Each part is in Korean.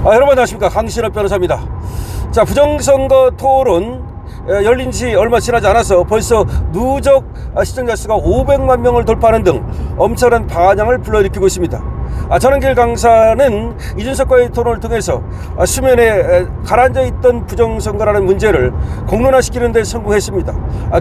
여러분 안녕하십니까, 강신업 변호사입니다. 자, 부정선거 토론 열린 지 얼마 지나지 않아서 벌써 누적 시청자 수가 500만 명을 돌파하는 등 엄청난 반향을 불러일으키고 있습니다. 전원길 강사는 이준석과의 토론을 통해서 수면에 가라앉아 있던 부정선거라는 문제를 공론화시키는 데 성공했습니다.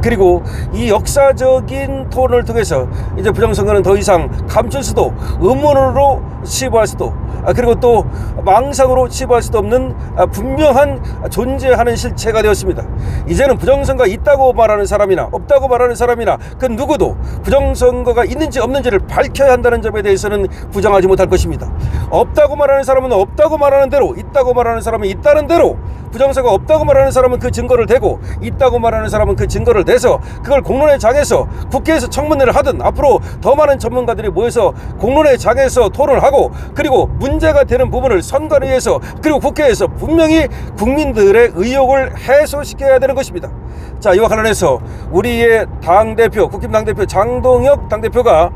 그리고 이 역사적인 토론을 통해서 이제 부정선거는 더 이상 감출 수도, 음모론으로 치부할 수도, 그리고 또 망상으로 치부할 수도 없는 분명한 존재하는 실체가 되었습니다. 이제는 부정선거가 있다고 말하는 사람이나 없다고 말하는 사람이나 그 누구도 부정선거가 있는지 없는지를 밝혀야 한다는 점에 대해서는 부정하지 못할 것입니다. 없다고 말하는 사람은 없다고 말하는 대로, 있다고 말하는 사람은 있다는 대로, 부정선거가 없다고 말하는 사람은 그 증거를 대고, 있다고 말하는 사람은 그 증거를 대서 그걸 공론의 장에서, 국회에서 청문회를 하든 앞으로 더 많은 전문가들이 모여서 공론의 장에서 토론을 하고, 그리고 문제가 되는 부분을 선관위에서 그리고 국회에서 분명히 국민들의 의혹을 해소시켜야 되는 것입니다. 자, 이와 관련해서 우리의 당대표, 국힘 당대표 장동혁 당대표가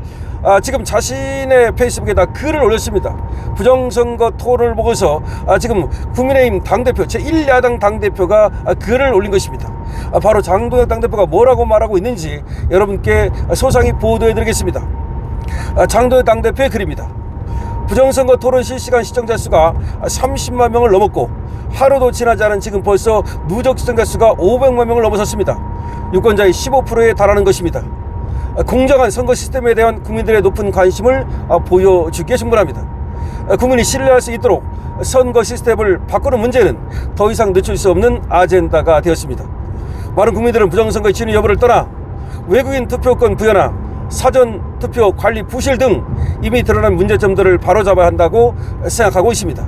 지금 자신의 페이스북에다 글을 올렸습니다. 부정선거 토론을 보고서 지금 국민의힘 당대표, 제1야당 당대표가 글을 올린 것입니다. 바로 장동혁 당대표가 뭐라고 말하고 있는지 여러분께 소상히 보도해드리겠습니다. 장동혁 당대표의 글입니다. 부정선거 토론 실시간 시청자 수가 30만 명을 넘었고, 하루도 지나지 않은 지금 벌써 누적 시청자 수가 500만 명을 넘어섰습니다. 유권자의 15%에 달하는 것입니다. 공정한 선거 시스템에 대한 국민들의 높은 관심을 보여주기에 충분합니다. 국민이 신뢰할 수 있도록 선거 시스템을 바꾸는 문제는 더 이상 늦출 수 없는 아젠다가 되었습니다. 많은 국민들은 부정선거의 진위 여부를 떠나 외국인 투표권 부여나 사전 투표 관리 부실 등 이미 드러난 문제점들을 바로잡아야 한다고 생각하고 있습니다.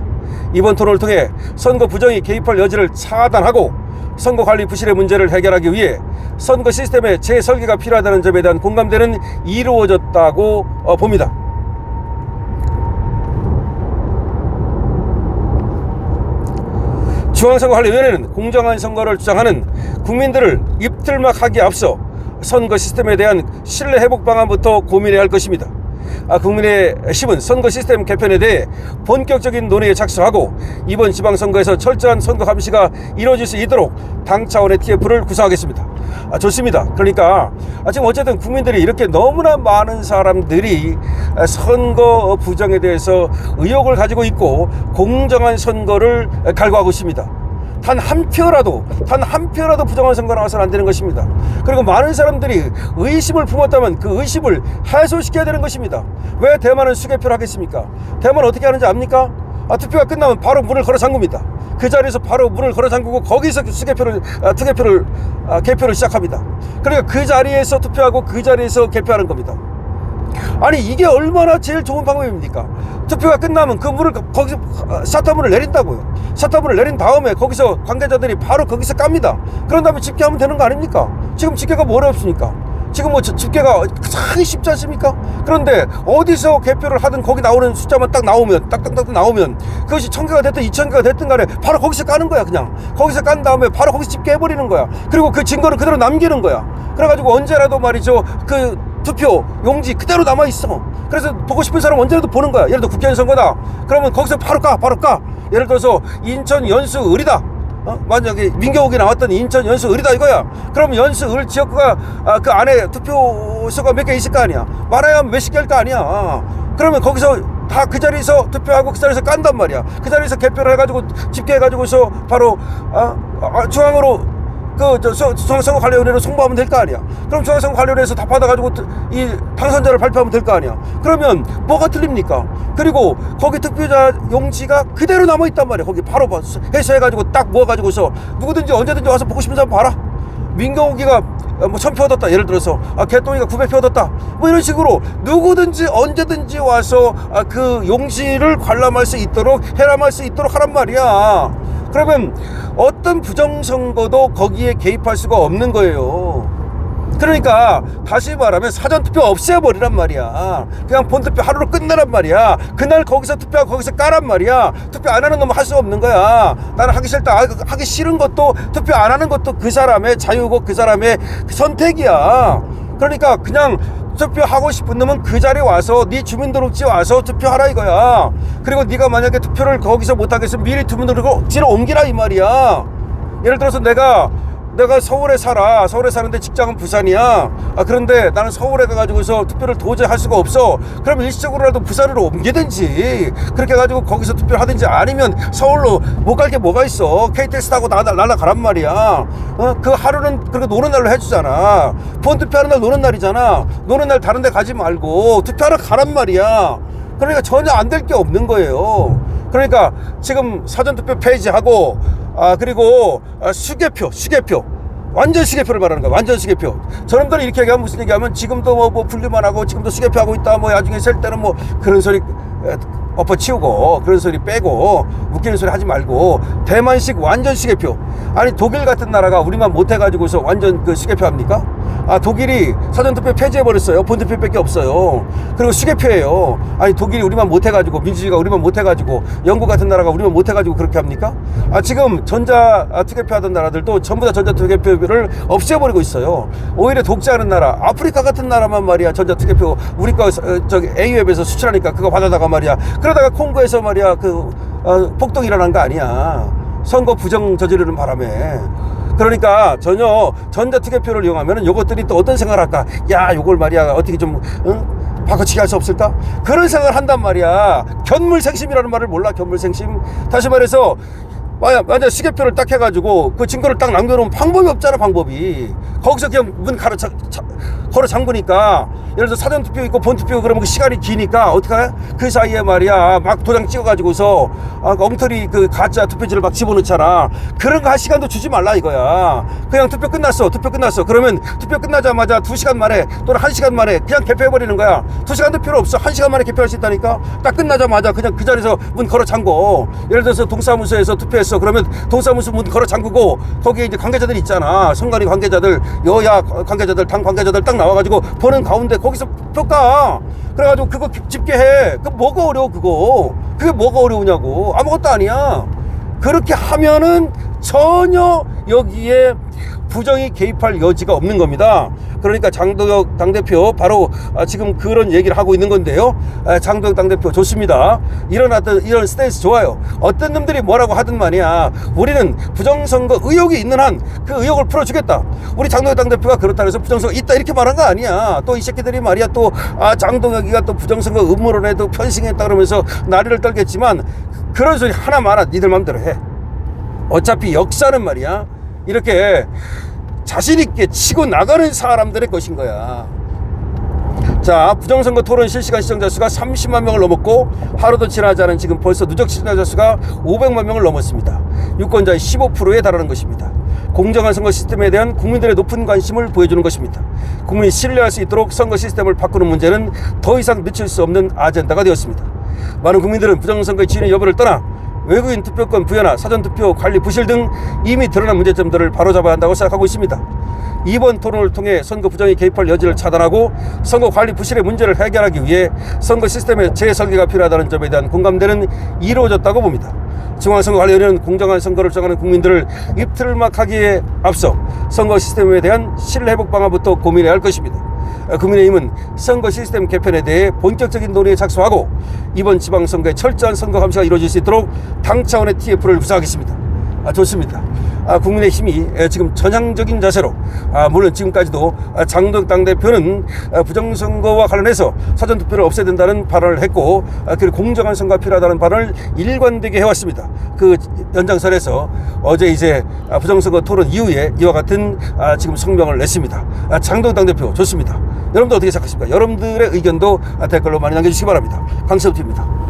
이번 토론을 통해 선거 부정이 개입할 여지를 차단하고 선거관리 부실의 문제를 해결하기 위해 선거 시스템의 재설계가 필요하다는 점에 대한 공감대는 이루어졌다고 봅니다. 중앙선거관리위원회는 공정한 선거를 주장하는 국민들을 입틀막하기에 앞서 선거 시스템에 대한 신뢰 회복 방안부터 고민해야 할 것입니다. 국민의힘은 선거 시스템 개편에 대해 본격적인 논의에 착수하고 이번 지방선거에서 철저한 선거 감시가 이루어질 수 있도록 당 차원의 TF를 구성하겠습니다. 좋습니다. 그러니까 지금 어쨌든 국민들이 이렇게 너무나 많은 사람들이 선거 부정에 대해서 의혹을 가지고 있고 공정한 선거를 갈구하고 있습니다. 단 한 표라도 부정한 선거 나와서는 안 되는 것입니다. 그리고 많은 사람들이 의심을 품었다면 그 의심을 해소시켜야 되는 것입니다. 왜 대만은 수개표를 하겠습니까? 대만은 어떻게 하는지 압니까? 투표가 끝나면 바로 문을 걸어 잠굽니다. 그 자리에서 바로 문을 걸어 잠그고 거기서 개표를 시작합니다. 그러니까 그 자리에서 투표하고 그 자리에서 개표하는 겁니다. 아니, 이게 얼마나 제일 좋은 방법입니까? 투표가 끝나면 그 문을 거기서 샤터문을 내린다고요. 샤터문을 내린 다음에 거기서 관계자들이 바로 거기서 깝니다. 그런 다음에 집계하면 되는 거 아닙니까? 지금 집계가 뭐 어렵습니까? 지금 뭐 집계가 상당히 쉽지 않습니까? 그런데 어디서 개표를 하든 거기 나오는 숫자만 딱 나오면, 딱딱딱 나오면 그것이 1000개가 됐든 2000개가 됐든 간에 바로 거기서 까는 거야. 그냥 거기서 깐 다음에 바로 거기서 집계해버리는 거야. 그리고 그 증거를 그대로 남기는 거야. 그래가지고 언제라도 말이죠, 그 투표 용지 그대로 남아있어. 그래서 보고 싶은 사람 언제라도 보는 거야. 예를 들어 국회의원 선거다 그러면 거기서 바로 까. 예를 들어서 인천 연수 을이다, 만약에 민경욱이 나왔던 인천 연수 을이다 이거야. 그럼 연수 을 지역구가 그 안에 투표소가 몇 개 있을 거 아니야. 많아야 몇십 개일 거 아니야. 그러면 거기서 다 그 자리에서 투표하고 그 자리에서 깐단 말이야. 그 자리에서 개표를 해가지고 집계해가지고서 바로 중앙으로 중앙선거관리위원회로 송부하면 될 거 아니야. 그럼 중앙선거관리위원회에서 다 받아가지고 이 당선자를 발표하면 될 거 아니야. 그러면 뭐가 틀립니까? 그리고 거기 투표자 용지가 그대로 남아있단 말이야. 거기 바로 해소해가지고 딱 모아가지고서 누구든지 언제든지 와서 보고 싶은 사람 봐라. 민경욱이가 뭐 1000표 얻었다, 예를 들어서 개똥이가 900표 얻었다, 뭐 이런 식으로 누구든지 언제든지 와서 그 용지를 관람할 수 있도록, 해람할 수 있도록 하란 말이야. 그러면 어떤 부정선거도 거기에 개입할 수가 없는 거예요. 그러니까 다시 말하면 사전투표 없애버리란 말이야. 그냥 본투표 하루로 끝내란 말이야. 그날 거기서 투표하고 거기서 까란 말이야. 투표 안 하는 놈은 할 수 없는 거야. 나는 하기 싫다, 하기 싫은 것도, 투표 안 하는 것도 그 사람의 자유고 그 사람의 선택이야. 그러니까 그냥 투표하고 싶은 놈은 그 자리에 와서 네 주민등록지에 와서 투표하라 이거야. 그리고 네가 만약에 투표를 거기서 못하겠으면 미리 주민등록지로 옮기라 이 말이야. 예를 들어서 내가 서울에 살아. 서울에 사는데 직장은 부산이야. 그런데 나는 서울에 가가지고서 투표를 도저히 할 수가 없어. 그럼 일시적으로라도 부산으로 옮기든지 그렇게 해가지고 거기서 투표를 하든지, 아니면 서울로 못 갈 게 뭐가 있어. KTX 타고 날아가란 말이야. 그 하루는 그렇게 노는 날로 해주잖아. 본투표하는 날 노는 날이잖아. 노는 날 다른 데 가지 말고 투표하러 가란 말이야. 그러니까 전혀 안 될 게 없는 거예요. 그러니까 지금 사전투표 폐지하고 그리고 수개표 완전 수개표를 말하는 거야. 완전 수개표. 저놈들은 이렇게 얘기하면 무슨 얘기하면 지금도 뭐 분류만 하고 지금도 수개표하고 있다, 뭐 나중에 셀 때는 뭐 그런 소리 엎어치우고 그런 소리 빼고 웃기는 소리 하지 말고 대만식 완전 수개표. 아니 독일 같은 나라가 우리만 못해가지고서 완전 그 수개표 합니까? 독일이 사전투표 폐지해버렸어요. 본투표밖에 없어요. 그리고 수개표예요. 아니 독일이 우리만 못해가지고, 민주주의가 우리만 못해가지고, 영국 같은 나라가 우리만 못해가지고 그렇게 합니까? 지금 전자투개표 하던 나라들도 전부 다 전자투개표를 없애버리고 있어요. 오히려 독재하는 나라, 아프리카 같은 나라만 말이야 전자투개표 우리 거 저기 AU에서 수출하니까 그거 받아다가 말이야, 그러다가 콩고에서 말이야 폭동이 일어난 거 아니야. 선거 부정 저지르는 바람에. 그러니까 전혀 전자투개표를 이용하면 요것들이 또 어떤 생각을 할까? 야, 요걸 말이야 어떻게 좀 바꿔치기 할 수 없을까? 그런 생각을 한단 말이야. 견물생심이라는 말을 몰라? 견물생심. 다시 말해서 만약 수개표를 딱 해가지고 그 증거를 딱 남겨놓으면 방법이 없잖아. 방법이. 거기서 그냥 문 걸어 잠그니까, 예를 들어 사전투표 있고 본투표 그러면 그 시간이 기니까 어떡해? 그 사이에 말이야 막 도장 찍어가지고서 엉터리 그 가짜 투표지를 막 집어넣잖아. 그런 거 할 시간도 주지 말라 이거야. 그냥 투표 끝났어. 그러면 투표 끝나자마자 2시간 만에 또는 1시간 만에 그냥 개표해버리는 거야. 2시간도 필요 없어. 1시간 만에 개표할 수 있다니까. 딱 끝나자마자 그냥 그 자리에서 문 걸어 잠궈. 예를 들어서 동사무소에서 투표했어. 그러면 동사무소 문 걸어 잠그고 거기에 이제 관계자들 있잖아. 선관위 관계자들, 여야 관계자들, 당 관계자들 딱 나와가지고 보는 가운데 거기서 평가. 그래가지고 그거 집계해. 그 뭐가 어려워 그거. 그게 뭐가 어려우냐고. 아무것도 아니야. 그렇게 하면은 전혀 여기에 부정이 개입할 여지가 없는 겁니다. 그러니까 장도혁 당대표 바로 지금 그런 얘기를 하고 있는 건데요. 장도혁 당대표 좋습니다. 이런 스탠스 좋아요. 어떤 놈들이 뭐라고 하든 말이야, 우리는 부정선거 의혹이 있는 한 그 의혹을 풀어주겠다. 우리 장도혁 당대표가 그렇다 해서 부정선거 있다 이렇게 말한 거 아니야. 또 이 새끼들이 말이야 또 장도혁이가 또 부정선거 음모론에도 편승했다 그러면서 난리를 떨겠지만, 그런 소리 하나 마나 니들 맘대로 해. 어차피 역사는 말이야 이렇게 자신있게 치고 나가는 사람들의 것인 거야. 자, 부정선거 토론 실시간 시청자 수가 30만 명을 넘었고, 하루도 지나지 않은 지금 벌써 누적 시청자 수가 500만 명을 넘었습니다. 유권자의 15%에 달하는 것입니다. 공정한 선거 시스템에 대한 국민들의 높은 관심을 보여주는 것입니다. 국민이 신뢰할 수 있도록 선거 시스템을 바꾸는 문제는 더 이상 늦출 수 없는 아젠다가 되었습니다. 많은 국민들은 부정선거의 진위 여부를 떠나 외국인 투표권 부여나 사전투표 관리 부실 등 이미 드러난 문제점들을 바로잡아야 한다고 생각하고 있습니다. 이번 토론을 통해 선거 부정이 개입할 여지를 차단하고 선거 관리 부실의 문제를 해결하기 위해 선거 시스템의 재설계가 필요하다는 점에 대한 공감대는 이루어졌다고 봅니다. 중앙선거관리위원회는 공정한 선거를 정하는 국민들을 입틀막하기에 앞서 선거 시스템에 대한 신뢰회복 방안부터 고민해야 할 것입니다. 국민의힘은 선거 시스템 개편에 대해 본격적인 논의에 착수하고 이번 지방선거에 철저한 선거 감시가 이루어질 수 있도록 당 차원의 TF를 구성하겠습니다. 좋습니다. 국민의힘이 지금 전향적인 자세로, 물론 지금까지도 장도혁 당대표는 부정선거와 관련해서 사전투표를 없애야 된다는 발언을 했고, 그리고 공정한 선거가 필요하다는 발언을 일관되게 해왔습니다. 그 연장선에서 어제 이제 부정선거 토론 이후에 이와 같은 지금 성명을 냈습니다. 장도혁 당대표 좋습니다. 여러분들 어떻게 생각하십니까? 여러분들의 의견도 댓글로 많이 남겨주시기 바랍니다. 강세우TV입니다.